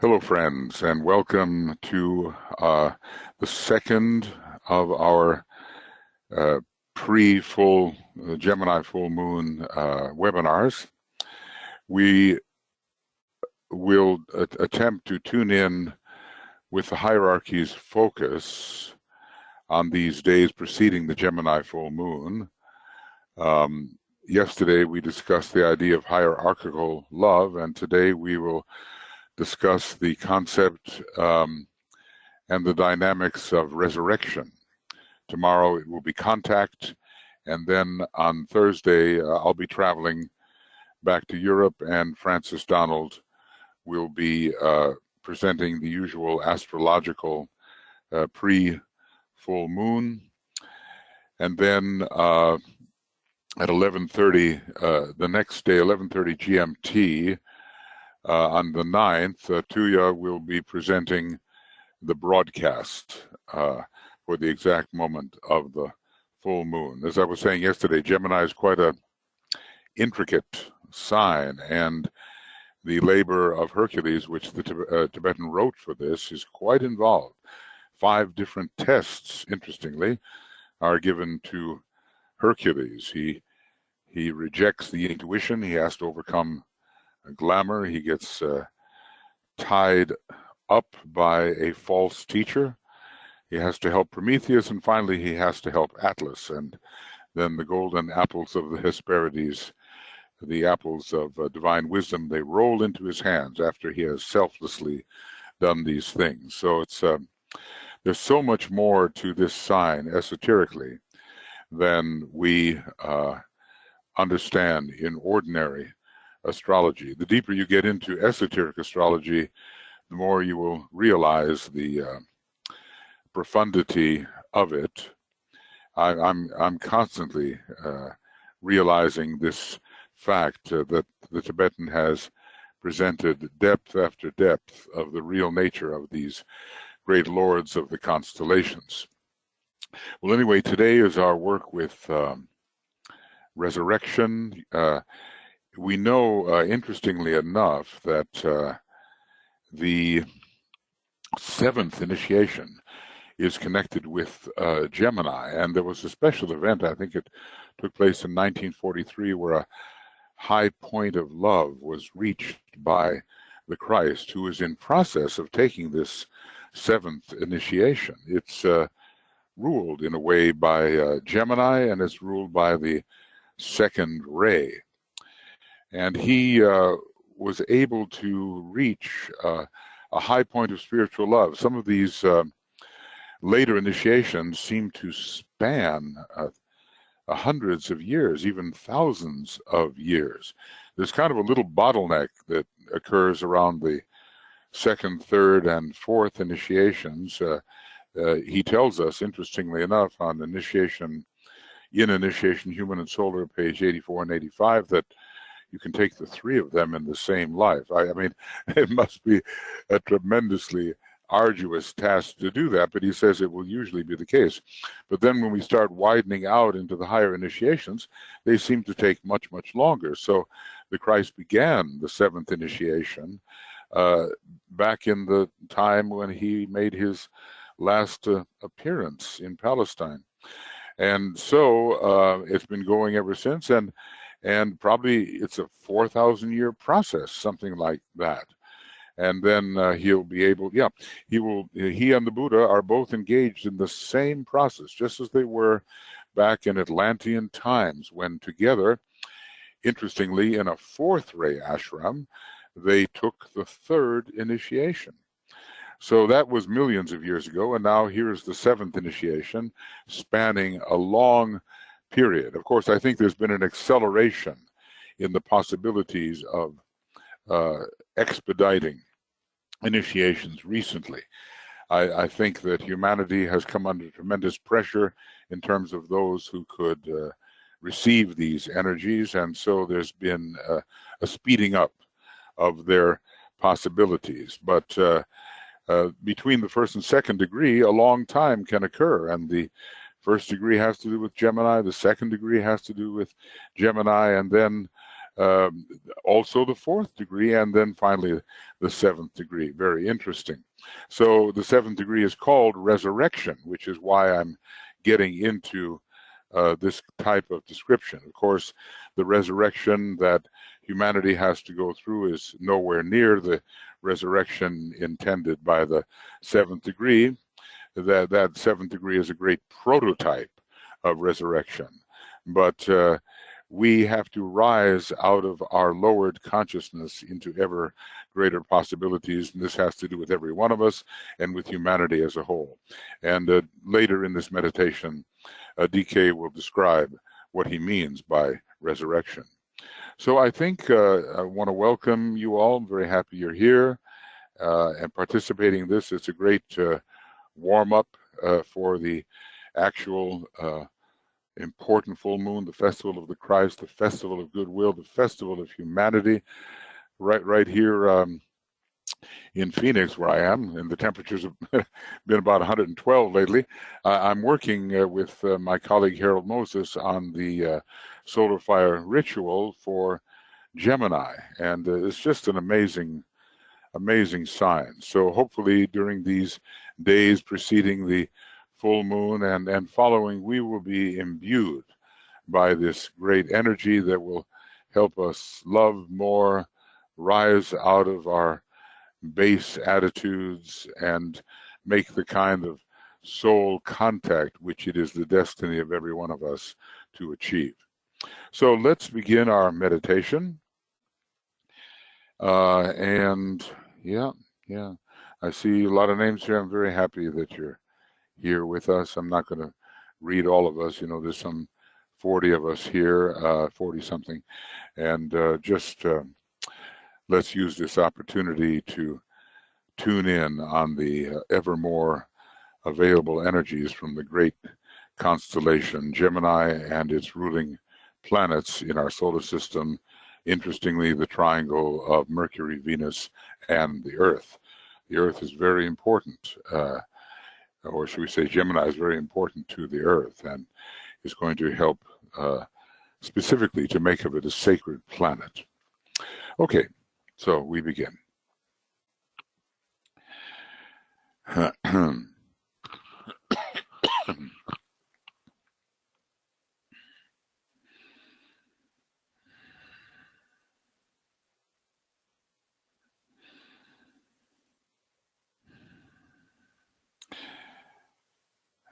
Hello, friends, and welcome to the second of our pre-full Gemini full moon webinars. We will attempt to tune in with the hierarchy's focus on these days preceding the Gemini full moon. Yesterday we discussed the idea of hierarchical love, and today we will discuss the concept and the dynamics of resurrection. Tomorrow it will be contact, and then on Thursday I'll be traveling back to Europe, and Francis Donald will be presenting the usual astrological pre-full moon. And then at 11:30 the next day, 11:30 GMT, on the 9th, Tuya will be presenting the broadcast for the exact moment of the full moon. As I was saying yesterday, Gemini is quite an intricate sign, and the labor of Hercules, which the Tibetan wrote for this, is quite involved. 5 different tests, interestingly, are given to Hercules. He rejects the intuition. He has to overcome glamour. He gets tied up by a false teacher. He has to help Prometheus, and finally he has to help Atlas. And then the golden apples of the Hesperides, the apples of divine wisdom, they roll into his hands after he has selflessly done these things. So it's there's so much more to this sign esoterically than we understand in ordinary astrology. The deeper you get into esoteric astrology, the more you will realize the profundity of it. I'm constantly realizing this fact that the Tibetan has presented depth after depth of the real nature of these great lords of the constellations. Well, anyway, today is our work with resurrection. We know, interestingly enough, that the 7th initiation is connected with Gemini, and there was a special event, I think it took place in 1943, where a high point of love was reached by the Christ, who is in process of taking this 7th initiation. It's ruled in a way by Gemini, and it's ruled by the 2nd ray. And he was able to reach a high point of spiritual love. Some of these later initiations seem to span hundreds of years, even thousands of years. There's kind of a little bottleneck that occurs around the 2nd, 3rd, and 4th initiations. He tells us, interestingly enough, on Initiation Human and Solar, page 84 and 85, that you can take the 3 of them in the same life. I mean, it must be a tremendously arduous task to do that, but he says it will usually be the case. But then when we start widening out into the higher initiations, they seem to take much, much longer. So the Christ began the 7th initiation back in the time when he made his last appearance in Palestine. And so it's been going ever since, and probably it's a 4,000-year process, something like that. And then he'll be able, he and the Buddha are both engaged in the same process, just as they were back in Atlantean times, when together, interestingly, in a 4th ray ashram, they took the 3rd initiation. So that was millions of years ago, and now here's the 7th initiation, spanning a long period. Of course, I think there's been an acceleration in the possibilities of expediting initiations recently. I think that humanity has come under tremendous pressure in terms of those who could receive these energies, and so there's been a speeding up of their possibilities. But between the 1st and 2nd degree, a long time can occur, and the 1st degree has to do with Gemini, the 2nd degree has to do with Gemini, and then also the fourth degree, and then finally the seventh degree. Very interesting. So the seventh degree is called resurrection, which is why I'm getting into this type of description. Of course, the resurrection that humanity has to go through is nowhere near the resurrection intended by the seventh degree. That seventh degree is a great prototype of resurrection. But we have to rise out of our lowered consciousness into ever greater possibilities. And this has to do with every one of us and with humanity as a whole. And later in this meditation, DK will describe what he means by resurrection. So I think I want to welcome you all. I'm very happy you're here and participating in this. It's a great warm-up for the actual important full moon, the festival of the Christ, the festival of goodwill, the festival of humanity, right here in Phoenix, where I am, and the temperatures have been about 112 lately. I'm working with my colleague Harold Moses on the solar fire ritual for Gemini, and it's just an amazing sign. So hopefully during these days preceding the full moon and following, we will be imbued by this great energy that will help us love more, rise out of our base attitudes, and make the kind of soul contact which it is the destiny of every one of us to achieve. So let's begin our meditation. And yeah, I see a lot of names here. I'm very happy that you're here with us. I'm not going to read all of us. You know, there's some 40 of us here, 40 something, and just let's use this opportunity to tune in on the ever more available energies from the great constellation Gemini and its ruling planets in our solar system. Interestingly, the triangle of Mercury, Venus, and the Earth. The Earth is very important, or should we say Gemini is very important to the Earth, and is going to help specifically to make of it a sacred planet. Okay, so we begin.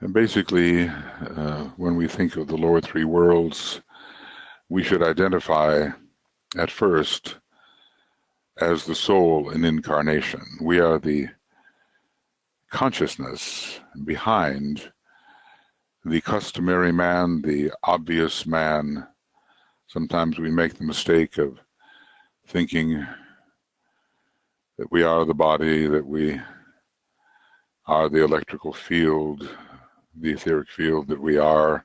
And basically, when we think of the lower three worlds, we should identify at first as the soul in incarnation. We are the consciousness behind the customary man, the obvious man. Sometimes we make the mistake of thinking that we are the body, that we are the electrical field, the etheric field, that we are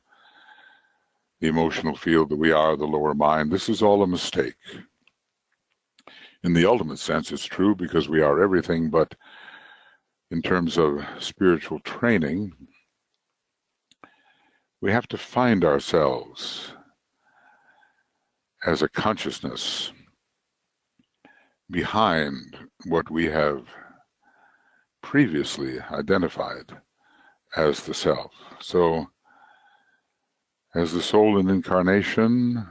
the emotional field, that we are the lower mind. This is all a mistake. In the ultimate sense, it's true because we are everything, but in terms of spiritual training, we have to find ourselves as a consciousness behind what we have previously identified as the self. So, as the soul in incarnation,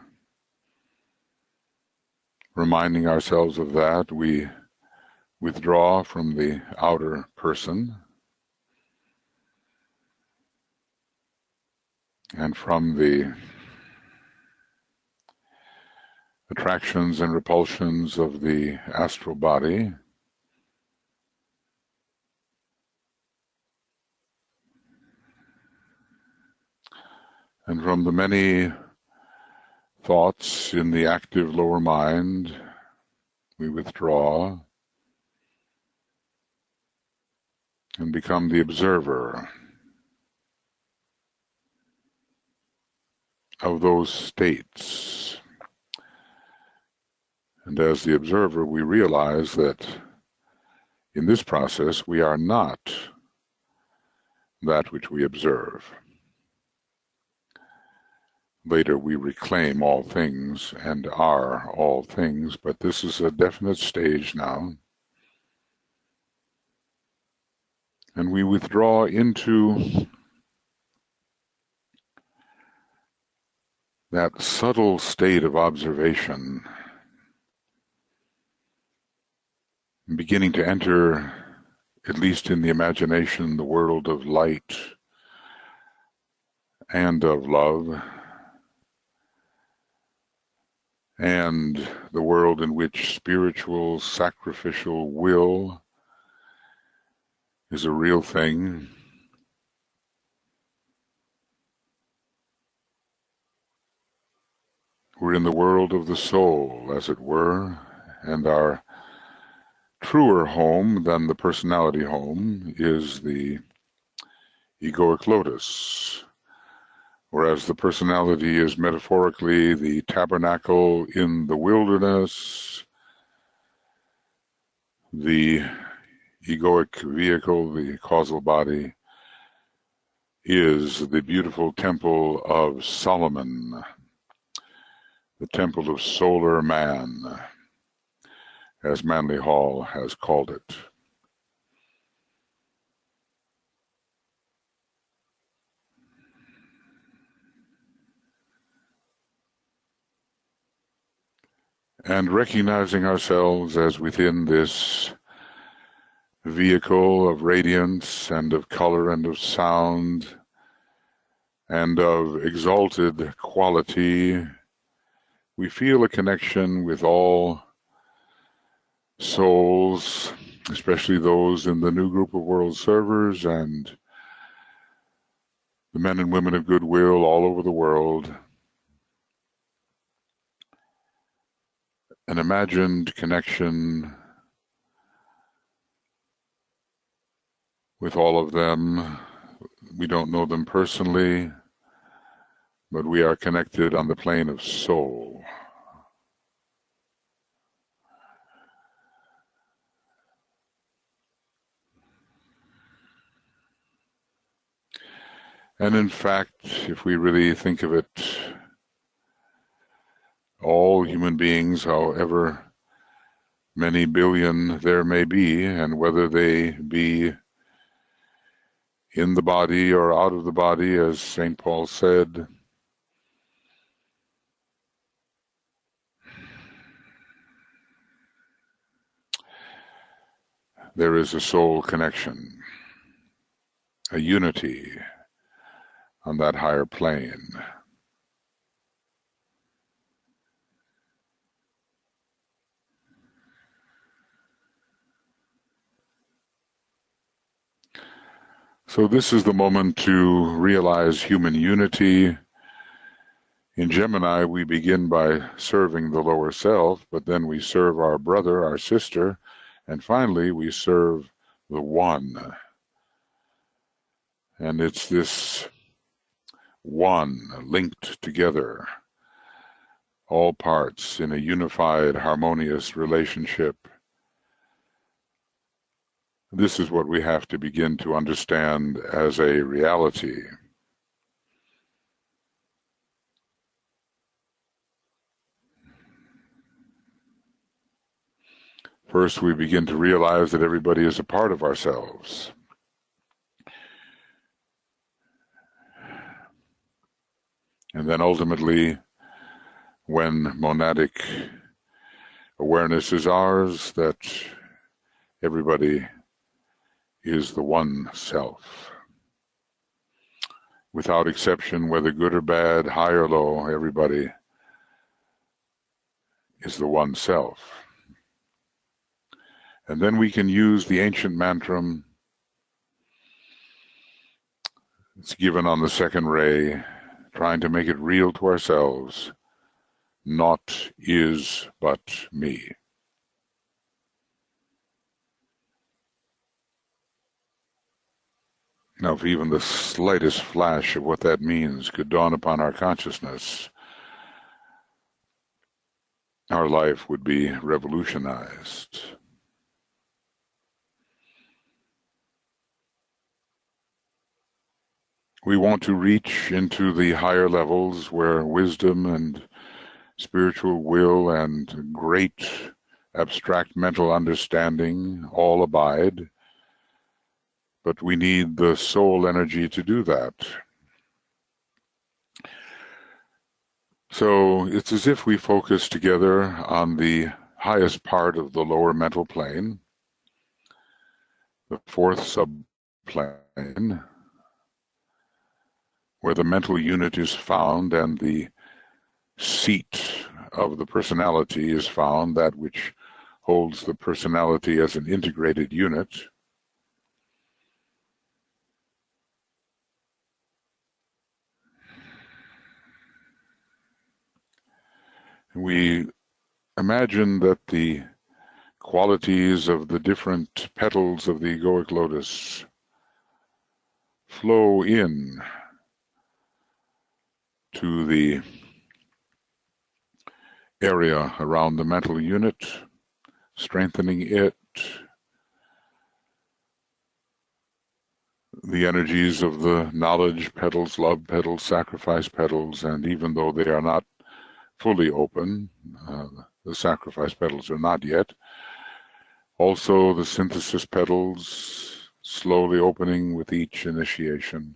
reminding ourselves of that, we withdraw from the outer person and from the attractions and repulsions of the astral body, and from the many thoughts in the active lower mind, we withdraw and become the observer of those states. And as the observer, we realize that in this process, we are not that which we observe. Later we reclaim all things and are all things, but this is a definite stage now. And we withdraw into that subtle state of observation, beginning to enter, at least in the imagination, the world of light and of love, and the world in which spiritual sacrificial will is a real thing. We're in the world of the soul, as it were, and our truer home than the personality home is the egoic lotus, whereas the personality is metaphorically the tabernacle in the wilderness, the egoic vehicle, the causal body, is the beautiful temple of Solomon, the temple of solar man, as Manly Hall has called it. And recognizing ourselves as within this vehicle of radiance and of color and of sound and of exalted quality, we feel a connection with all souls, especially those in the new group of world servers and the men and women of Goodwill all over the world. An imagined connection with all of them. We don't know them personally, but we are connected on the plane of soul. And in fact, if we really think of it, all human beings, however many billion there may be, and whether they be in the body or out of the body, as St. Paul said, there is a soul connection, a unity on that higher plane. So this is the moment to realize human unity. In Gemini, we begin by serving the lower self, but then we serve our brother, our sister, and finally we serve the One. And it's this one linked together, all parts in a unified, harmonious relationship. This is what we have to begin to understand as a reality. First, we begin to realize that everybody is a part of ourselves. And then ultimately, when monadic awareness is ours, that everybody is the one self. Without exception, whether good or bad, high or low, everybody is the one self. And then we can use the ancient mantra. It's given on the second ray, trying to make it real to ourselves. Naught is but me. Now, if even the slightest flash of what that means could dawn upon our consciousness, our life would be revolutionized. We want to reach into the higher levels where wisdom and spiritual will and great abstract mental understanding all abide, but we need the soul energy to do that. So it's as if we focus together on the highest part of the lower mental plane, the fourth subplane, where the mental unit is found and the seat of the personality is found, that which holds the personality as an integrated unit. We imagine that the qualities of the different petals of the egoic lotus flow in to the area around the mental unit, strengthening it. The energies of the knowledge petals, love petals, sacrifice petals, and even though they are not fully open, the sacrifice petals are not yet. Also the synthesis petals slowly opening with each initiation.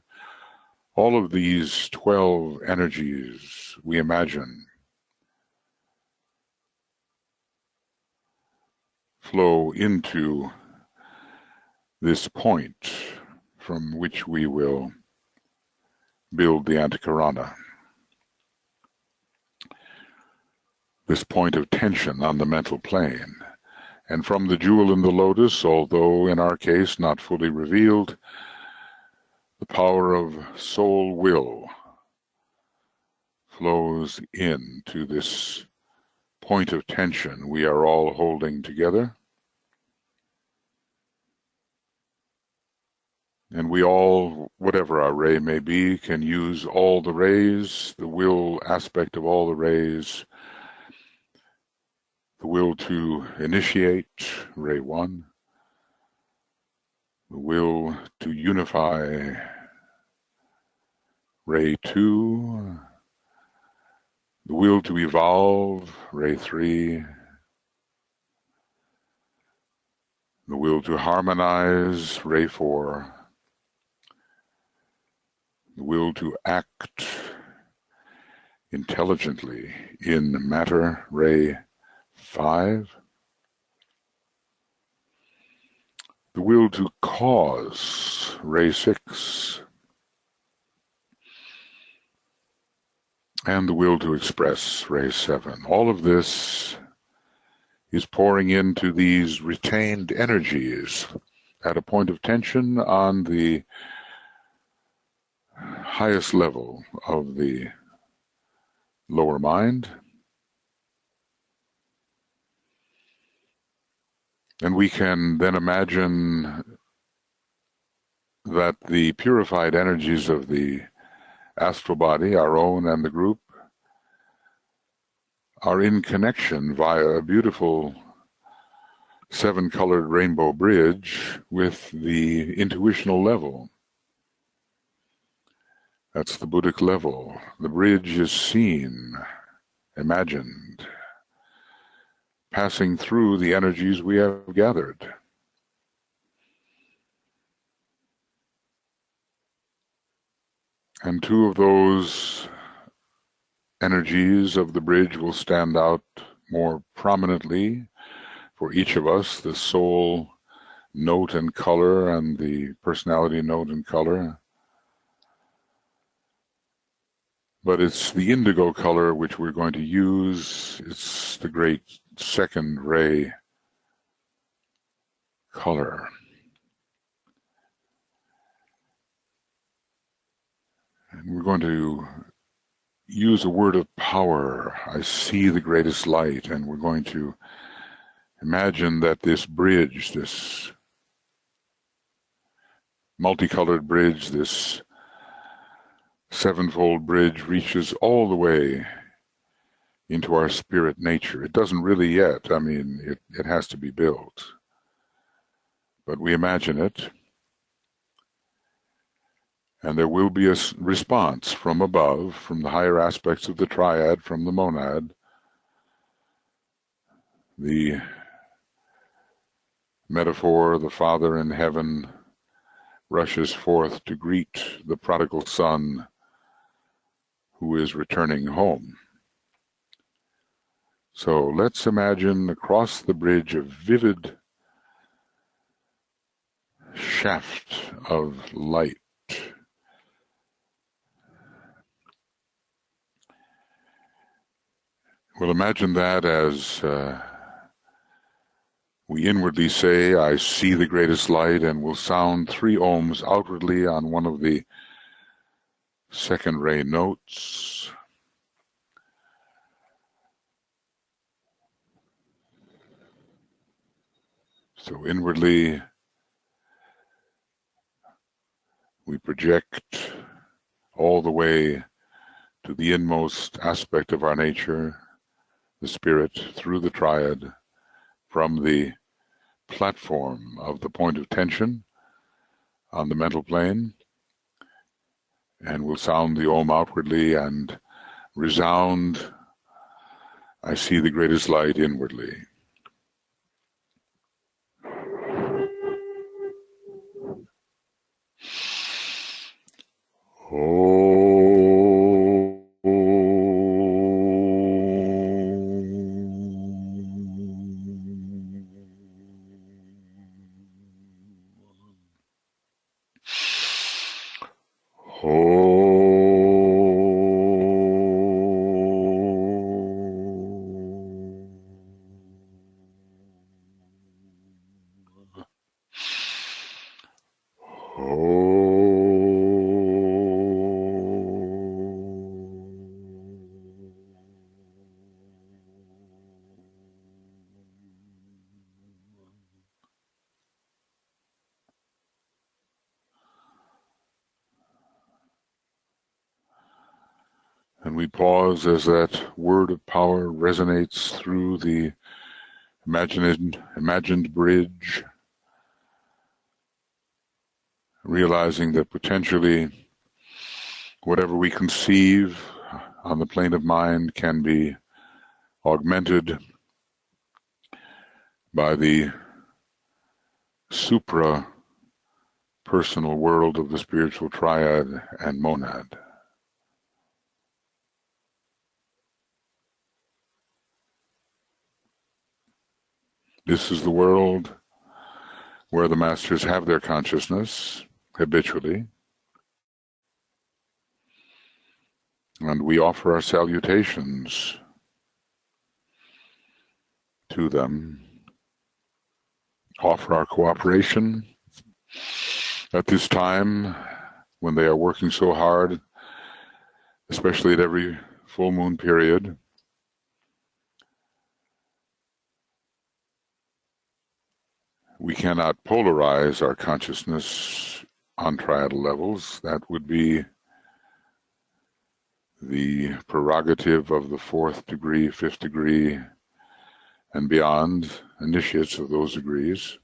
All of these 12 energies we imagine flow into this point from which we will build the Antakarana. This point of tension on the mental plane. And from the jewel in the lotus, although in our case not fully revealed, the power of soul will flows into this point of tension we are all holding together. And we all, whatever our ray may be, can use all the rays, the will aspect of all the rays, the will to initiate, ray 1, the will to unify, ray 2, the will to evolve, ray 3, the will to harmonize, ray 4, the will to act intelligently in matter, ray 5, the will to cause, ray 6, and the will to express, ray 7. All of this is pouring into these retained energies at a point of tension on the highest level of the lower mind. And we can then imagine that the purified energies of the astral body, our own and the group, are in connection via a beautiful 7-colored rainbow bridge with the intuitional level. That's the Buddhic level. The bridge is seen, imagined, passing through the energies we have gathered. And 2 of those energies of the bridge will stand out more prominently for each of us, the soul note and color and the personality note and color. But it's the indigo color which we're going to use. It's the great second ray color. And we're going to use a word of power. I see the greatest light, and we're going to imagine that this bridge, this multicolored bridge, this 7-fold bridge reaches all the way into our spirit nature. It doesn't really yet. I mean, it has to be built. But we imagine it. And there will be a response from above, from the higher aspects of the triad, from the monad. The metaphor, the Father in heaven rushes forth to greet the prodigal son who is returning home. So let's imagine across the bridge a vivid shaft of light. We'll imagine that as we inwardly say, I see the greatest light, and we'll sound 3 ohms outwardly on one of the second ray notes. So inwardly, we project all the way to the inmost aspect of our nature, the spirit, through the triad, from the platform of the point of tension on the mental plane, and we'll sound the Om outwardly and resound, I see the greatest light inwardly. And we pause as that word of power resonates through the imagined bridge, realizing that potentially whatever we conceive on the plane of mind can be augmented by the supra-personal world of the spiritual triad and monad. This is the world where the masters have their consciousness habitually, and we offer our salutations to them, offer our cooperation at this time when they are working so hard, especially at every full moon period. We cannot polarize our consciousness on triadal levels. That would be the prerogative of the 4th degree, 5th degree, and beyond initiates of those degrees.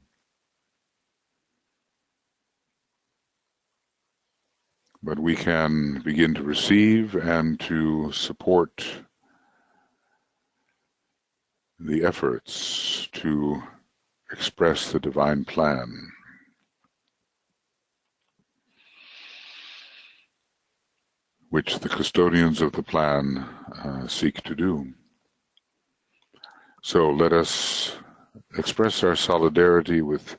But we can begin to receive and to support the efforts to express the divine plan. Which the custodians of the plan seek to do. So let us express our solidarity with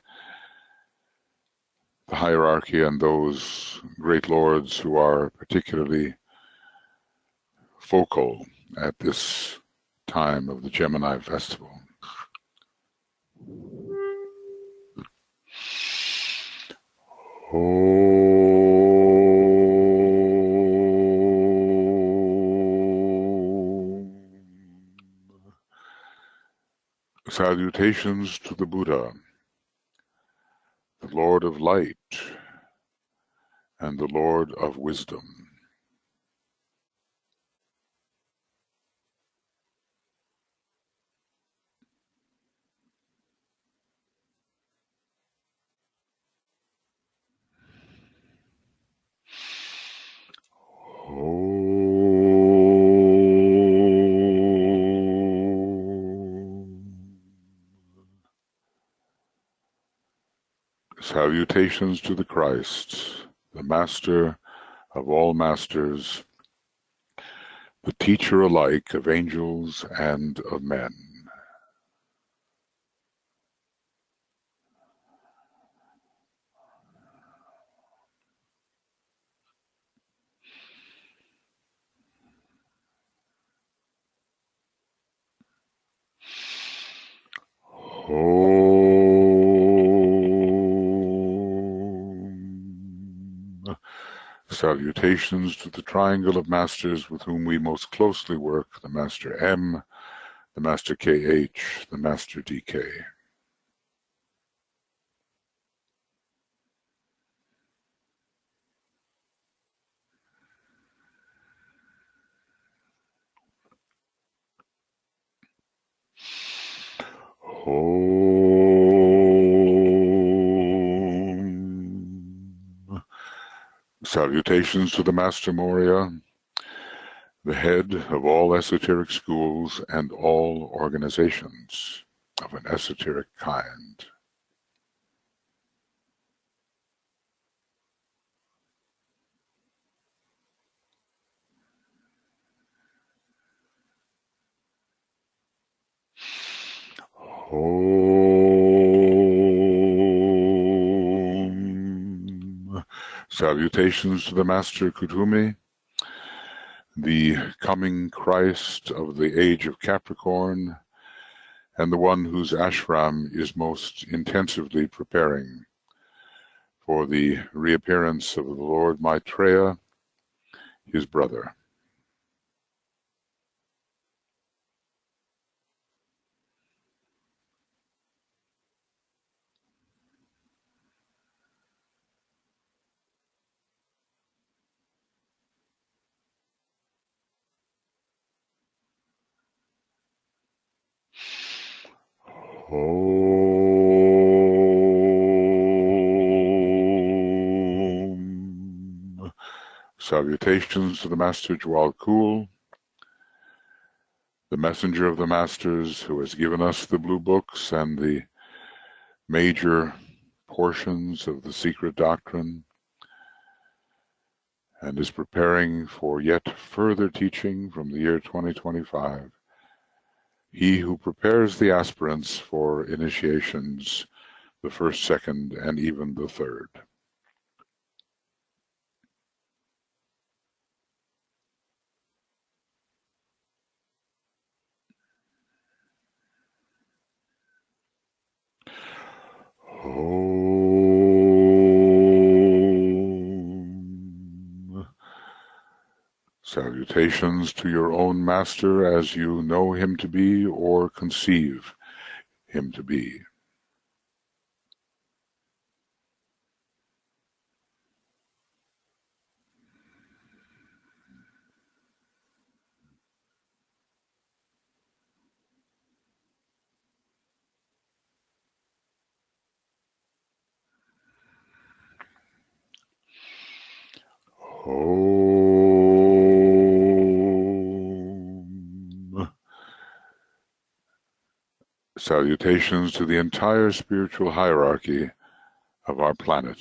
the hierarchy and those great lords who are particularly focal at this time of the Gemini festival. Salutations to the Buddha, the Lord of Light, and the Lord of Wisdom. Salutations to the Christ, the Master of all masters, the teacher alike of angels and of men. Om. Salutations to the triangle of masters with whom we most closely work, the Master M, the Master KH, the Master DK. Om. Salutations to the Master Morya, the head of all esoteric schools and all organizations of an esoteric kind. Om. Salutations to the Master Kutumi, the coming Christ of the age of Capricorn, and the one whose ashram is most intensively preparing for the reappearance of the Lord Maitreya, his brother. Om. Salutations to the Master Jwal Kul, the messenger of the masters who has given us the blue books and the major portions of the secret doctrine, and is preparing for yet further teaching from the year 2025. He who prepares the aspirants for initiations, the first, second, and even the third. Om. Salutations to your own master as you know him to be or conceive him to be. Om. Salutations to the entire spiritual hierarchy of our planet.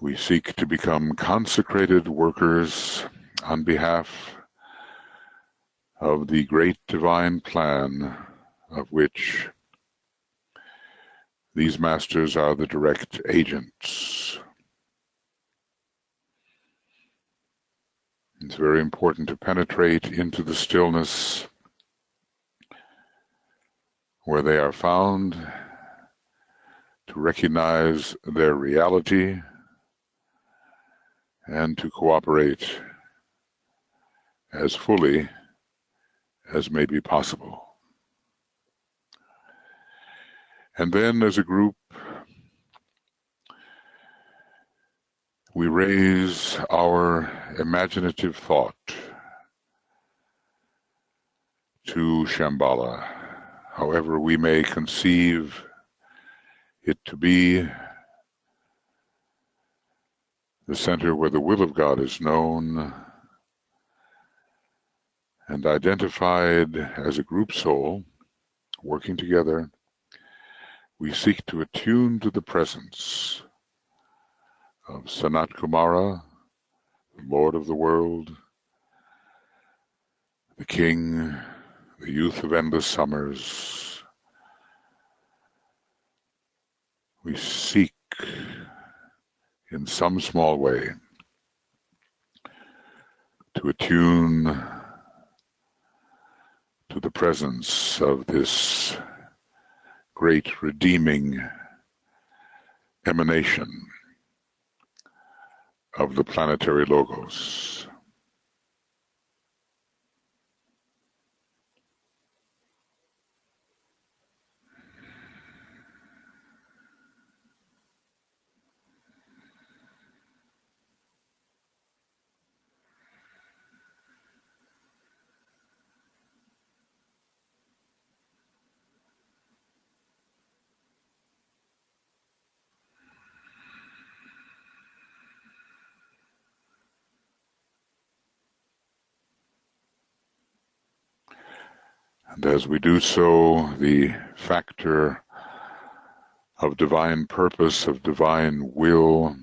We seek to become consecrated workers on behalf of the great divine plan of which these masters are the direct agents. It's very important to penetrate into the stillness where they are found, to recognize their reality, and to cooperate as fully as may be possible. And then as a group, we raise our imaginative thought to Shambhala, however we may conceive it to be, the center where the will of God is known, and identified as a group soul, working together, we seek to attune to the presence of Sanat Kumara, the Lord of the world, the King, the youth of endless summers. We seek, in some small way, to attune to the presence of this great redeeming emanation of the planetary logos. And as we do so, the factor of divine purpose, of divine will,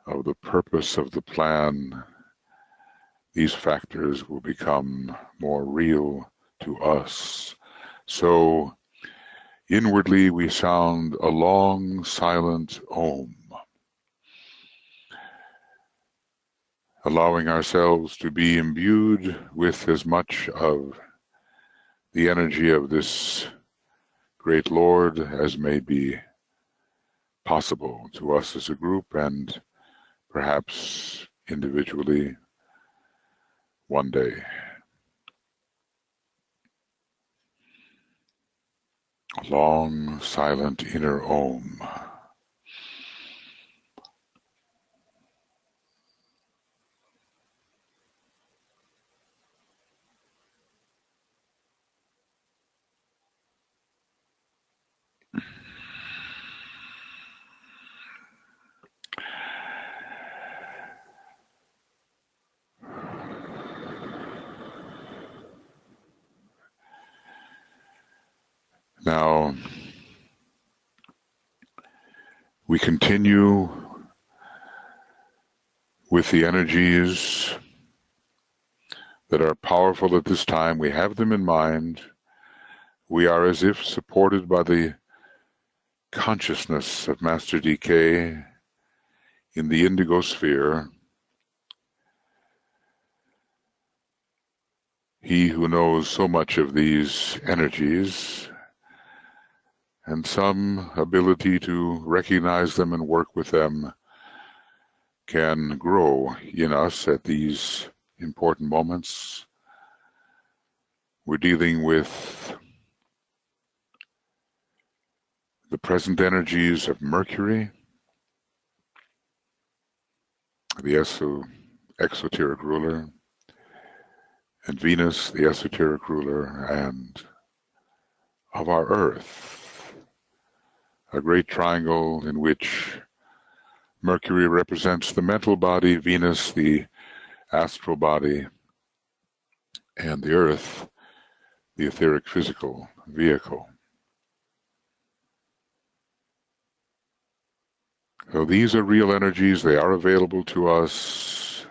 of the purpose of the plan, these factors will become more real to us. So inwardly we sound a long, silent Om, allowing ourselves to be imbued with as much of the energy of this great Lord as may be possible to us as a group and perhaps individually one day. A long, silent inner Om. Now, we continue with the energies that are powerful at this time. We have them in mind. We are as if supported by the consciousness of Master DK in the indigo sphere. He who knows so much of these energies and some ability to recognize them and work with them can grow in us at these important moments. We're dealing with the present energies of Mercury, the exoteric ruler, and Venus, the esoteric ruler, and of our Earth, a great triangle in which Mercury represents the mental body, Venus the astral body, and the Earth the etheric physical vehicle. So these are real energies, they are available to us.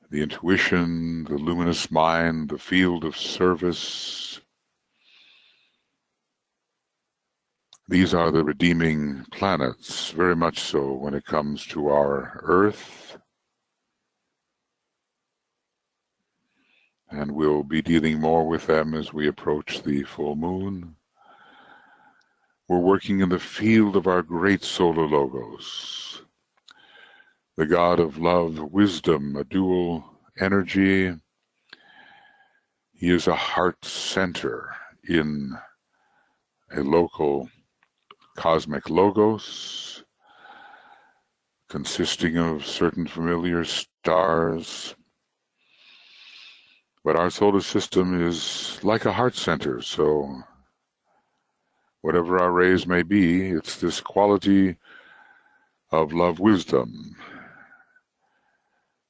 The intuition, the luminous mind, the field of service. These are the redeeming planets, very much so when it comes to our Earth. And we'll be dealing more with them as we approach the full moon. We're working in the field of our great solar logos, the God of love, wisdom, a dual energy. He is a heart center in a local cosmic logos consisting of certain familiar stars. But our solar system is like a heart center, so whatever our rays may be, it's this quality of love wisdom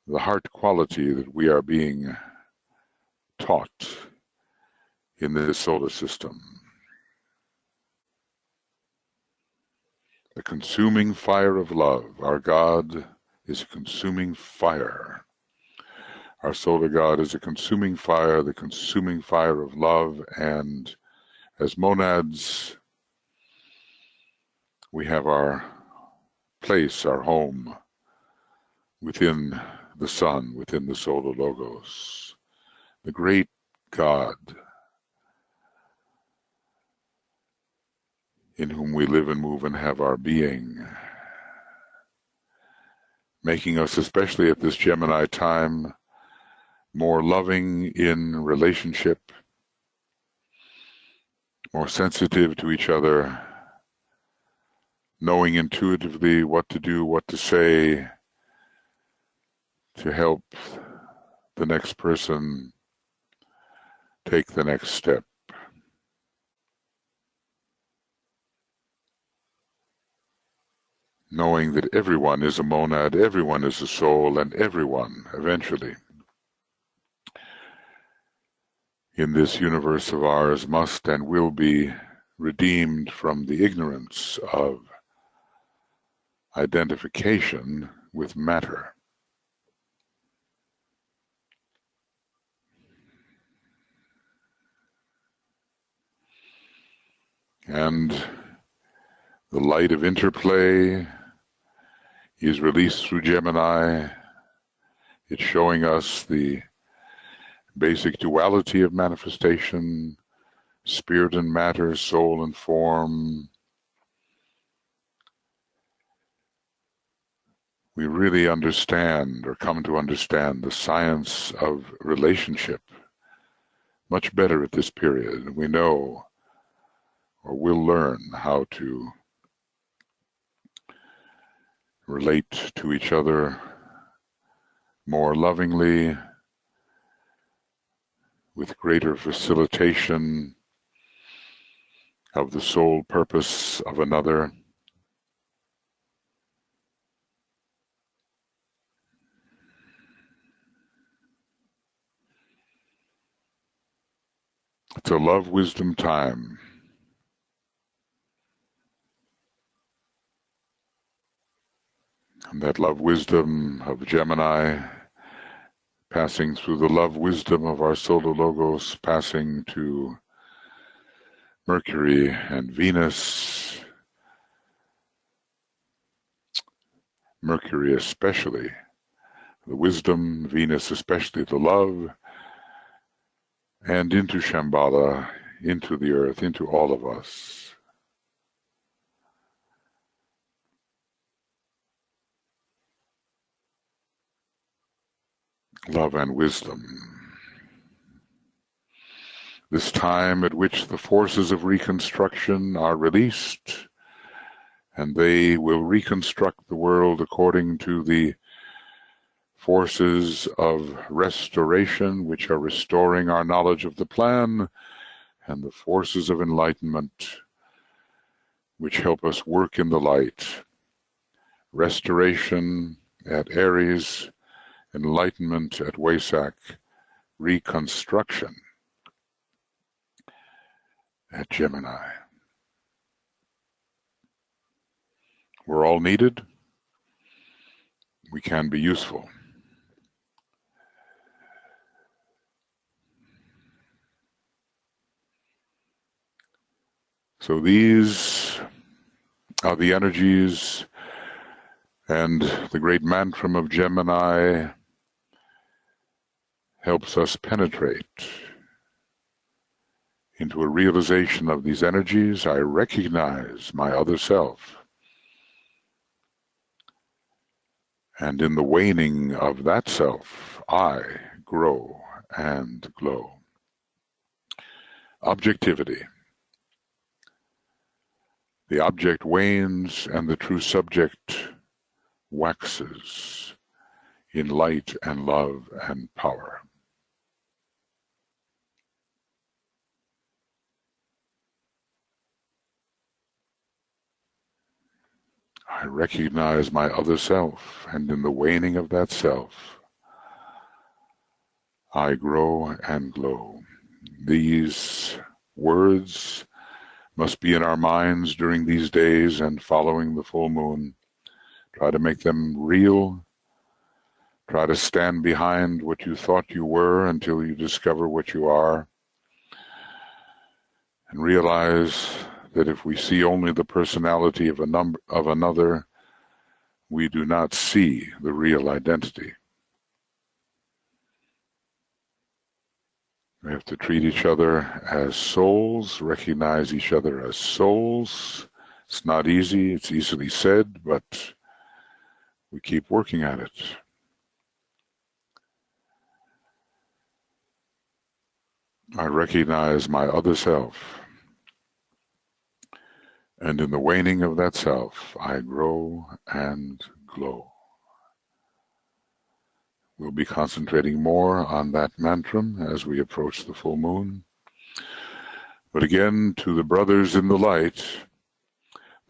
the heart quality that we are being taught in this solar system. The consuming fire of love. Our God is a consuming fire. Our solar God is a consuming fire, the consuming fire of love, and as monads, we have our place, our home, within the sun, within the solar logos, the great God in whom we live and move and have our being, making us, especially at this Gemini time, more loving in relationship, more sensitive to each other, knowing intuitively what to do, what to say, to help the next person take the next step. Knowing that everyone is a monad, everyone is a soul, and everyone, eventually, in this universe of ours must and will be redeemed from the ignorance of identification with matter. And the light of interplay is released through Gemini. It's showing us the basic duality of manifestation, spirit and matter, soul and form. We really understand, or come to understand, the science of relationship much better at this period. We know, or will learn, how to relate to each other more lovingly, with greater facilitation of the sole purpose of another. It's a love wisdom time. And that love wisdom of Gemini, passing through the love wisdom of our solar logos, passing to Mercury and Venus, Mercury especially, the wisdom, Venus especially the love, and into Shambhala, into the earth, into all of us. Love and wisdom. This time at which the forces of reconstruction are released, and they will reconstruct the world according to the forces of restoration, which are restoring our knowledge of the plan, and the forces of enlightenment, which help us work in the light. Restoration at Aries, enlightenment at Wesak, reconstruction at Gemini. We're all needed. We can be useful. So these are the energies, and the great mantra of Gemini helps us penetrate into a realization of these energies. I recognize my other self, and in the waning of that self, I grow and glow. Objectivity. The object wanes and the true subject waxes in light and love and power. I recognize my other self, and in the waning of that self, I grow and glow. These words must be in our minds during these days and following the full moon. Try to make them real. Try to stand behind what you thought you were until you discover what you are. And realize that if we see only the personality of another, we do not see the real identity. We have to treat each other as souls, recognize each other as souls. It's not easy, it's easily said, but we keep working at it. I recognize my other self, and in the waning of that self, I grow and glow. We'll be concentrating more on that mantra as we approach the full moon. But again, to the brothers in the light,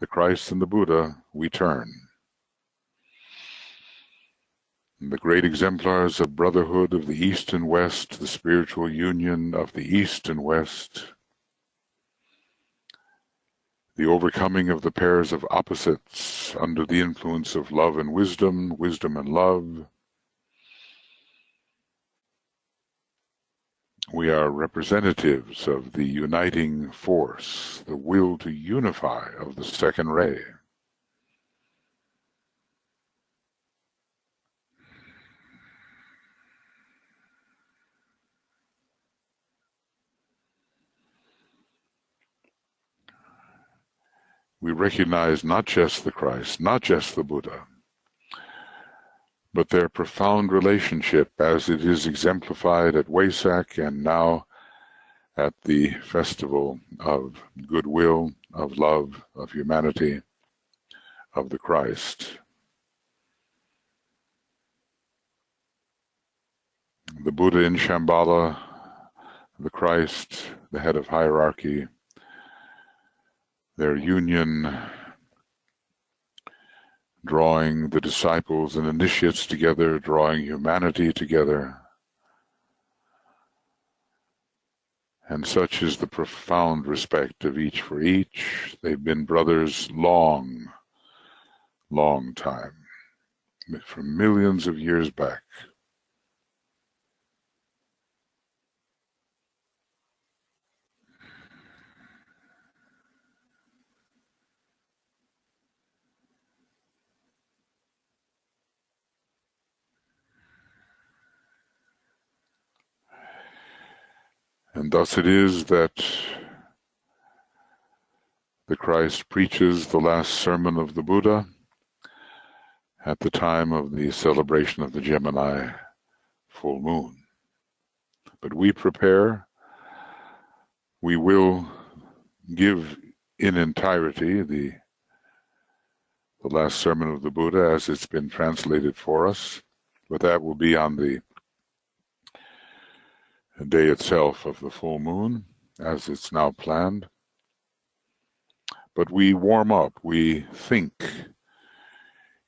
the Christ and the Buddha, we turn. The great exemplars of brotherhood of the East and West, the spiritual union of the East and West, the overcoming of the pairs of opposites under the influence of love and wisdom, wisdom and love. We are representatives of the uniting force, the will to unify of the second ray. We recognize not just the Christ, not just the Buddha, but their profound relationship as it is exemplified at Wesak and now at the festival of goodwill, of love, of humanity, of the Christ. The Buddha in Shambhala, the Christ, the head of hierarchy, their union, drawing the disciples and initiates together, drawing humanity together. And such is the profound respect of each for each. They've been brothers long, long time, from millions of years back. And thus it is that the Christ preaches the last sermon of the Buddha at the time of the celebration of the Gemini full moon. But we prepare, we will give in entirety the last sermon of the Buddha as it's been translated for us, but that will be on the day itself of the full moon, as it's now planned. But we warm up, we think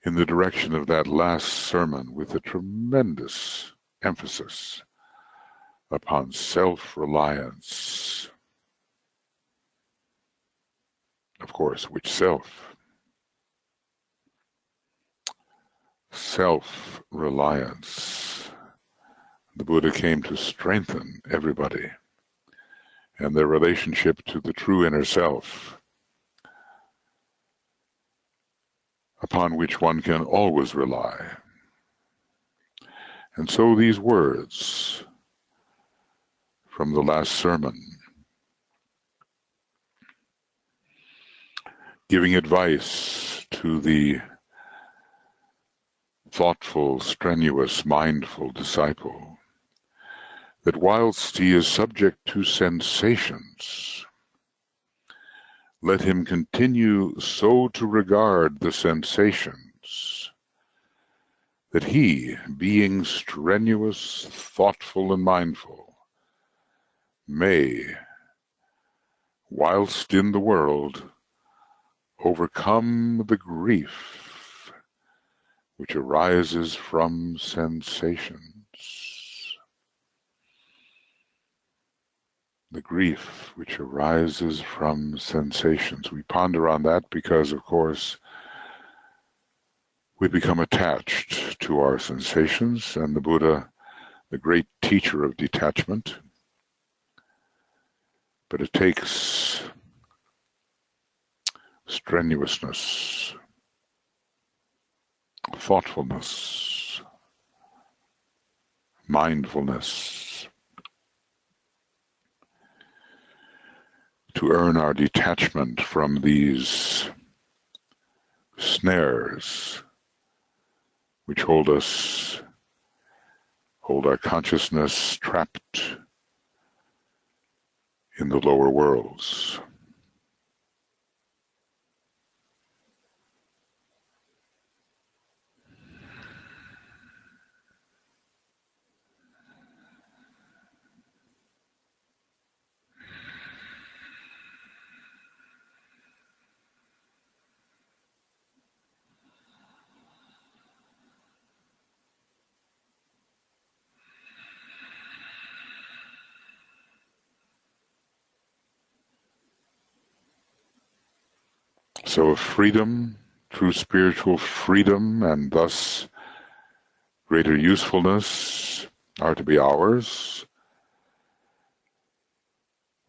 in the direction of that last sermon with a tremendous emphasis upon self-reliance. Of course, which self? Self-reliance. The Buddha came to strengthen everybody and their relationship to the true inner self, upon which one can always rely. And so these words from the last sermon, giving advice to the thoughtful, strenuous, mindful disciple, that whilst he is subject to sensations, let him continue so to regard the sensations that he, being strenuous, thoughtful, and mindful, may, whilst in the world, overcome the grief which arises from sensations. the grief which arises from sensations. We ponder on that because, of course, we become attached to our sensations, and the Buddha, the great teacher of detachment, but it takes strenuousness, thoughtfulness, mindfulness to earn our detachment from these snares which hold our consciousness trapped in the lower worlds. So freedom, true spiritual freedom, and thus greater usefulness are to be ours.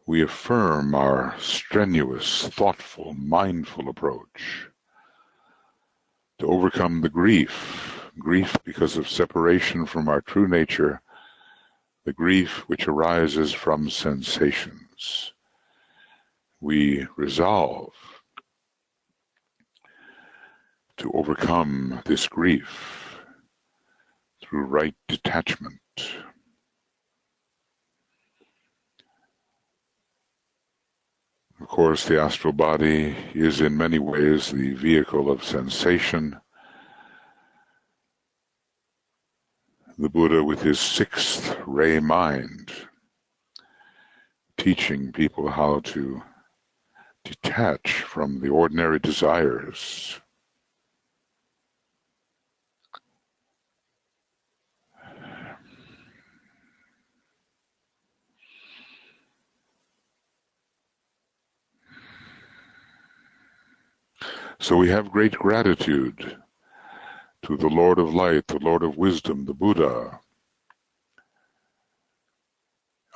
We affirm our strenuous, thoughtful, mindful approach to overcome the grief because of separation from our true nature, the grief which arises from sensations. We resolve to overcome this grief through right detachment. Of course, the astral body is in many ways the vehicle of sensation. The Buddha, with his sixth ray mind, teaching people how to detach from the ordinary desires. So we have great gratitude to the Lord of Light, the Lord of Wisdom, the Buddha,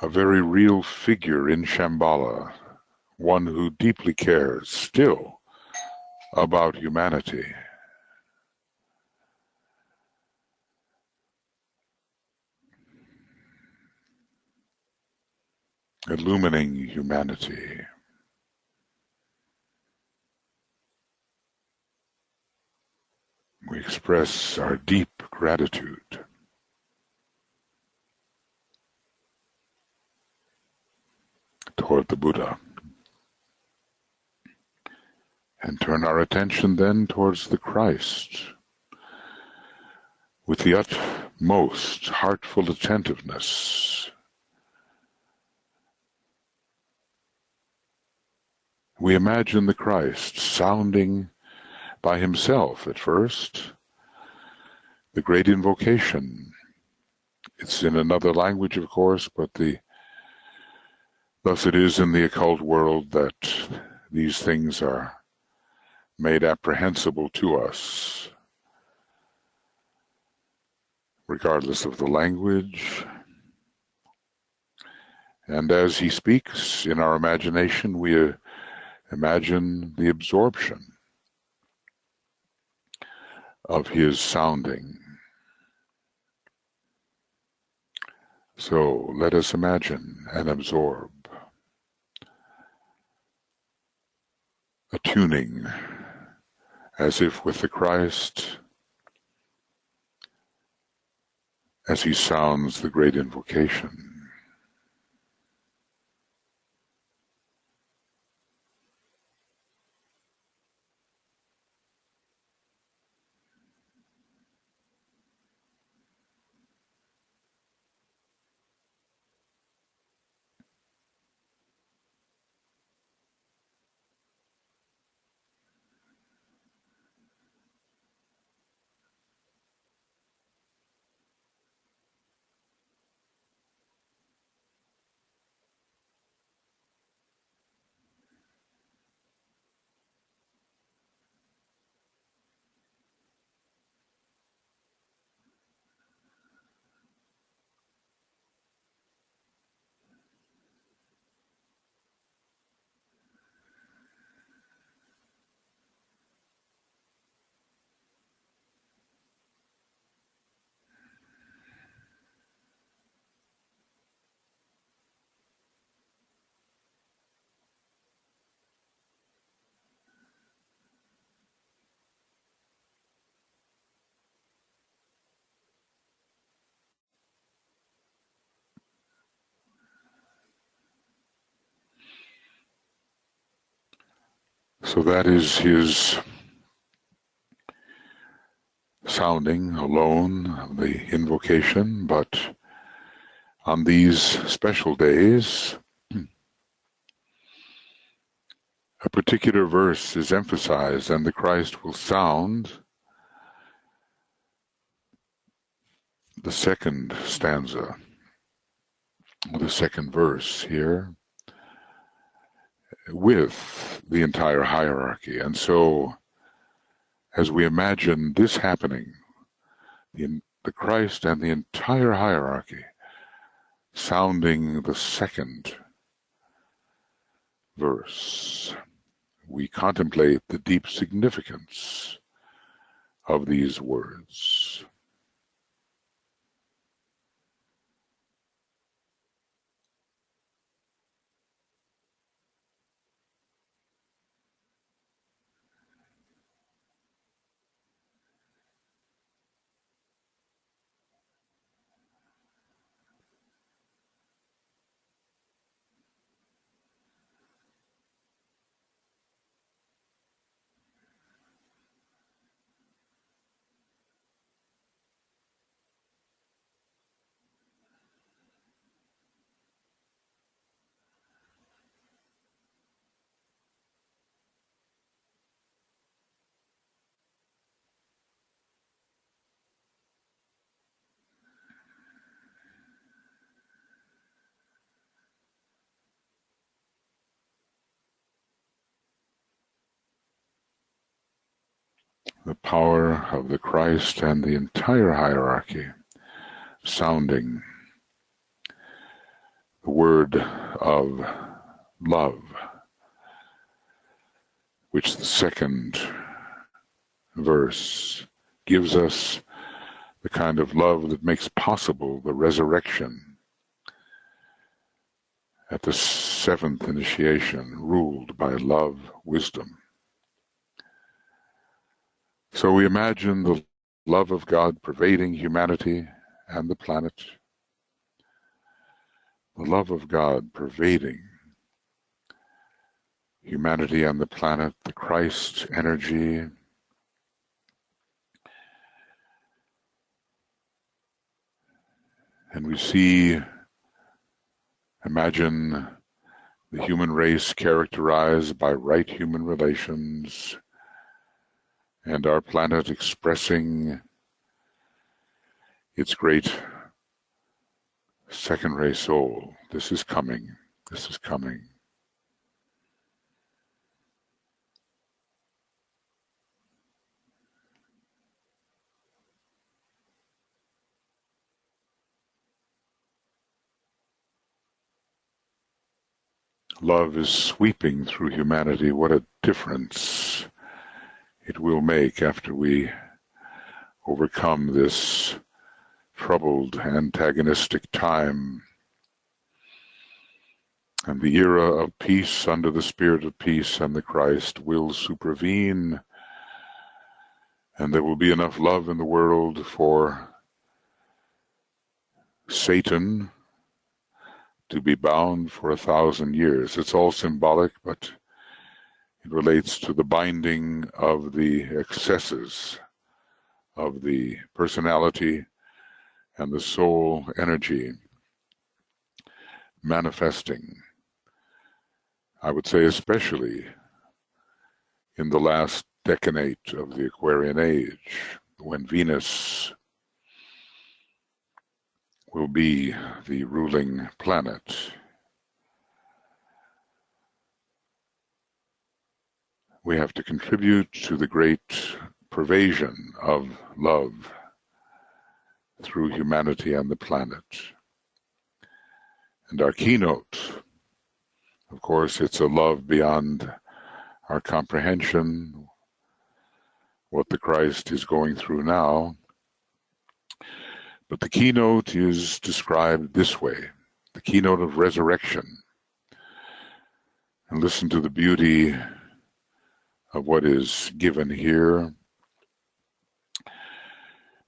a very real figure in Shambhala, one who deeply cares still about humanity. Illumining humanity. We express our deep gratitude toward the Buddha and turn our attention then towards the Christ with the utmost heartful attentiveness. We imagine the Christ sounding by himself at first the great invocation. It's in another language, of course, but thus it is in the occult world that these things are made apprehensible to us, regardless of the language. And as he speaks in our imagination, we imagine the absorption of his sounding. So let us imagine and absorb, attuning as if with the Christ as he sounds the great invocation. So that is his sounding alone of the invocation, but on these special days, a particular verse is emphasized, and the Christ will sound the second stanza, or the second verse here, with the entire hierarchy. And so, as we imagine this happening, the Christ and the entire hierarchy sounding the second verse, we contemplate the deep significance of these words. The power of the Christ and the entire hierarchy sounding the word of love, which the second verse gives us, the kind of love that makes possible the resurrection at the seventh initiation, ruled by love, wisdom. So we imagine the love of God pervading humanity and the planet, the love of God pervading humanity and the planet, the Christ energy, and we imagine the human race characterized by right human relations, and our planet expressing its great second-ray soul. This is coming. This is coming. Love is sweeping through humanity. What a difference it will make after we overcome this troubled, antagonistic time. And the era of peace under the Spirit of peace and the Christ will supervene, and there will be enough love in the world for Satan to be bound for 1,000 years. It's all symbolic, but it relates to the binding of the excesses of the personality and the soul energy manifesting, I would say especially in the last decade of the Aquarian age, when Venus will be the ruling planet. We have to contribute to the great pervasion of love through humanity and the planet. And our keynote, of course, it's a love beyond our comprehension, what the Christ is going through now. But the keynote is described this way, the keynote of resurrection. And listen to the beauty of what is given here.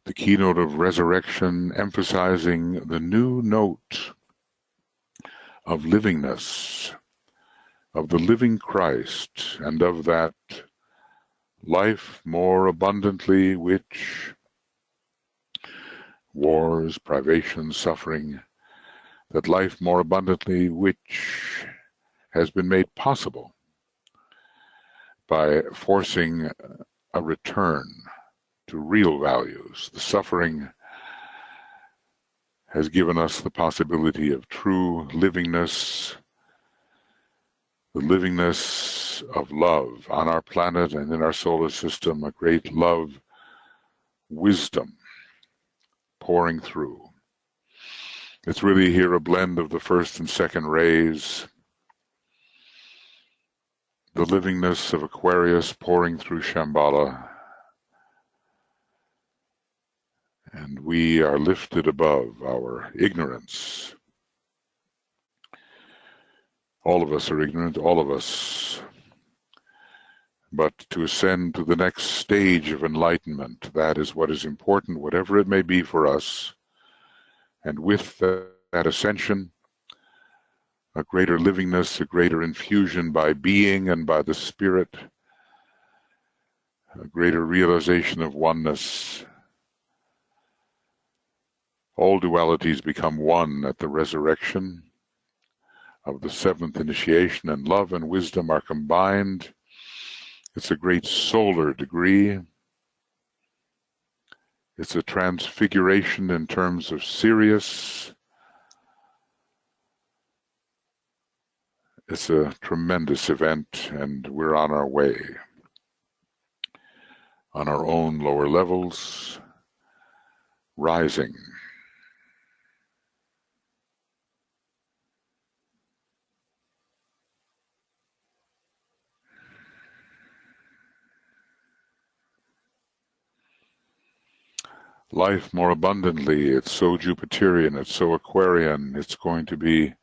The keynote of resurrection, emphasizing the new note of livingness, of the living Christ, and of that life more abundantly which wars, privations, suffering, that life more abundantly which has been made possible by forcing a return to real values. The suffering has given us the possibility of true livingness, the livingness of love on our planet and in our solar system, a great love, wisdom pouring through. It's really here a blend of the first and second rays, the livingness of Aquarius pouring through Shambhala, and we are lifted above our ignorance. All of us are ignorant, all of us. But to ascend to the next stage of enlightenment, that is what is important, whatever it may be for us. And with that ascension, a greater livingness, a greater infusion by being and by the Spirit, a greater realization of oneness. All dualities become one at the resurrection of the seventh initiation, and love and wisdom are combined. It's a great solar degree. It's a transfiguration in terms of Sirius. It's a tremendous event, and we're on our way. On our own lower levels, rising. Life more abundantly, it's so Jupiterian, it's so Aquarian, it's going to be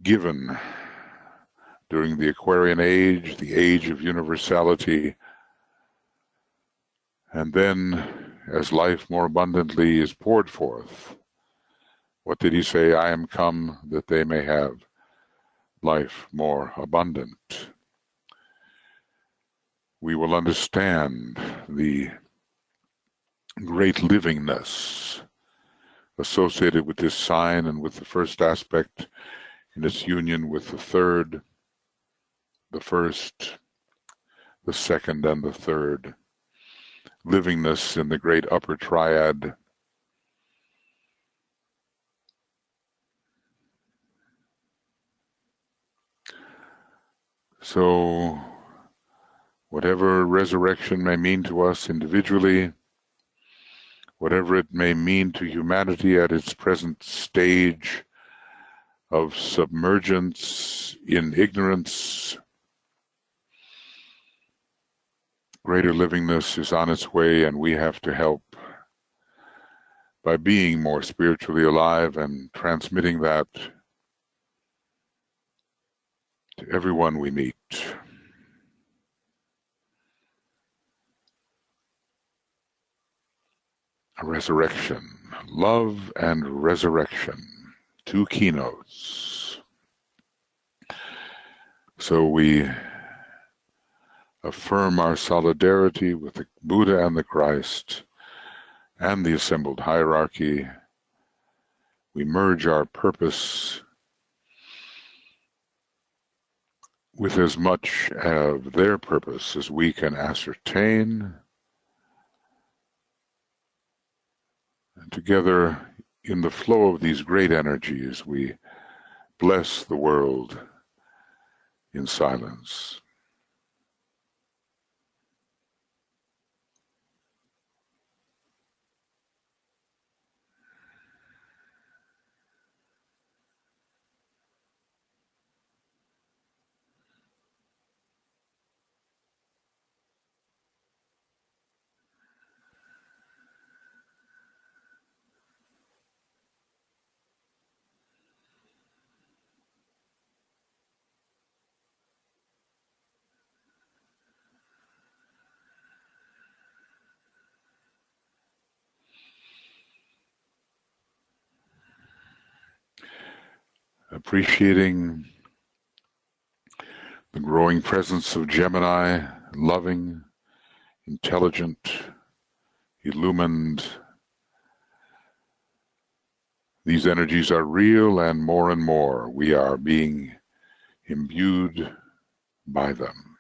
given during the Aquarian age, the age of universality, and then as life more abundantly is poured forth, what did he say? I am come that they may have life more abundant. We will understand the great livingness associated with this sign and with the first aspect in its union with the third, the first, the second, and the third. Livingness in the great upper triad. So, whatever resurrection may mean to us individually, whatever it may mean to humanity at its present stage of submergence in ignorance, greater livingness is on its way, and we have to help by being more spiritually alive and transmitting that to everyone we meet. A resurrection, love and resurrection, two keynotes. So we affirm our solidarity with the Buddha and the Christ and the assembled hierarchy. We merge our purpose with as much of their purpose as we can ascertain. And together, in the flow of these great energies, we bless the world in silence. Appreciating the growing presence of Gemini, loving, intelligent, illumined. These energies are real, and more we are being imbued by them.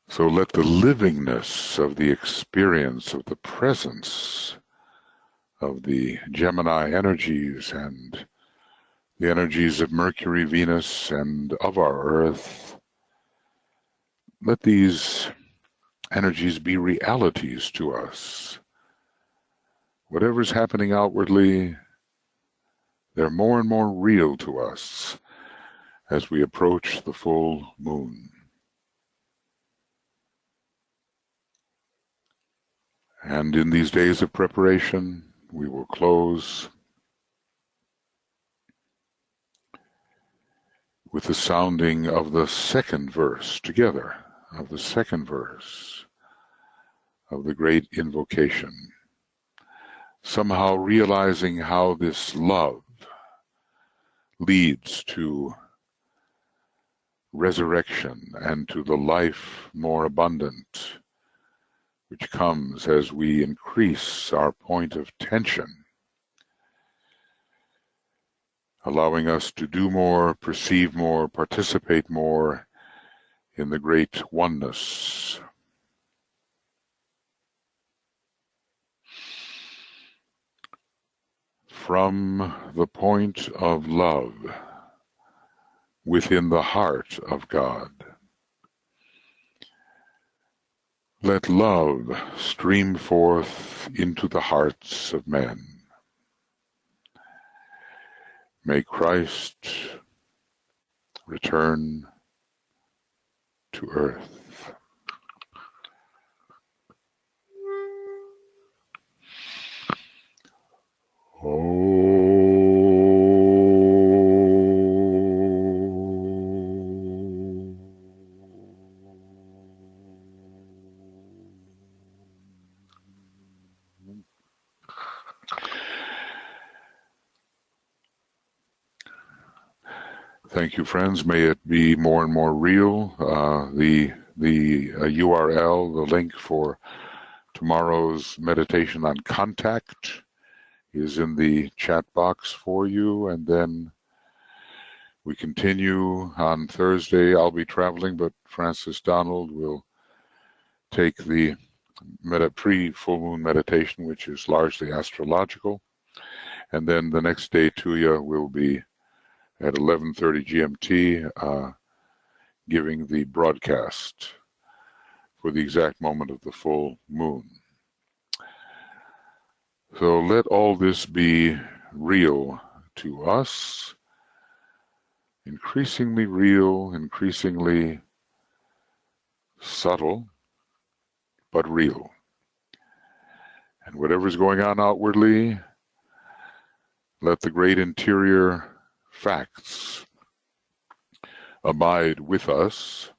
So let the livingness of the experience of the presence of the Gemini energies and the energies of Mercury, Venus, and of our Earth, let these energies be realities to us. Whatever's happening outwardly, they're more and more real to us as we approach the full moon. And in these days of preparation, we will close with the sounding of the second verse together, of the second verse of the great invocation, somehow realizing how this love leads to resurrection and to the life more abundant, which comes as we increase our point of tension, allowing us to do more, perceive more, participate more in the great oneness. From the point of love within the heart of God, let love stream forth into the hearts of men. May Christ return to earth. Thank you, friends. May it be more and more real. The URL, the link for tomorrow's meditation on contact is in the chat box for you. And then we continue on Thursday. I'll be traveling, but Francis Donald will take the pre-full moon meditation, which is largely astrological. And then the next day, Tuya will be at 11:30 GMT, giving the broadcast for the exact moment of the full moon. So let all this be real to us, increasingly real, increasingly subtle, but real. And whatever's going on outwardly, let the great interior facts abide with us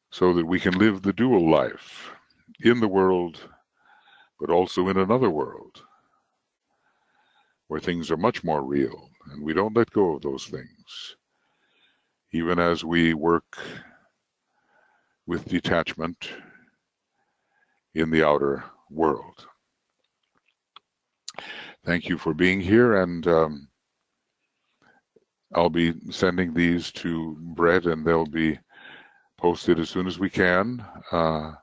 so that we can live the dual life in the world, but also in another world where things are much more real, and we don't let go of those things, even as we work with detachment in the outer world. Thank you for being here, and I'll be sending these to Brett, and they'll be posted as soon as we can on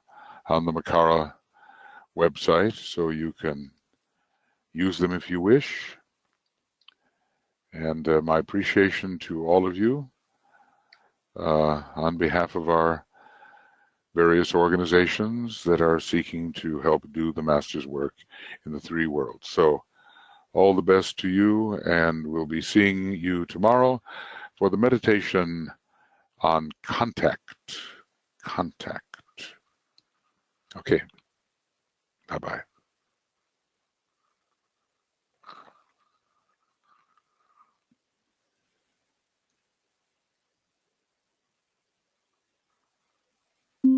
the Makara website, so you can use them if you wish. And my appreciation to all of you on behalf of our various organizations that are seeking to help do the Master's work in the three worlds. So all the best to you, and we'll be seeing you tomorrow for the meditation on contact. Okay. Bye-bye.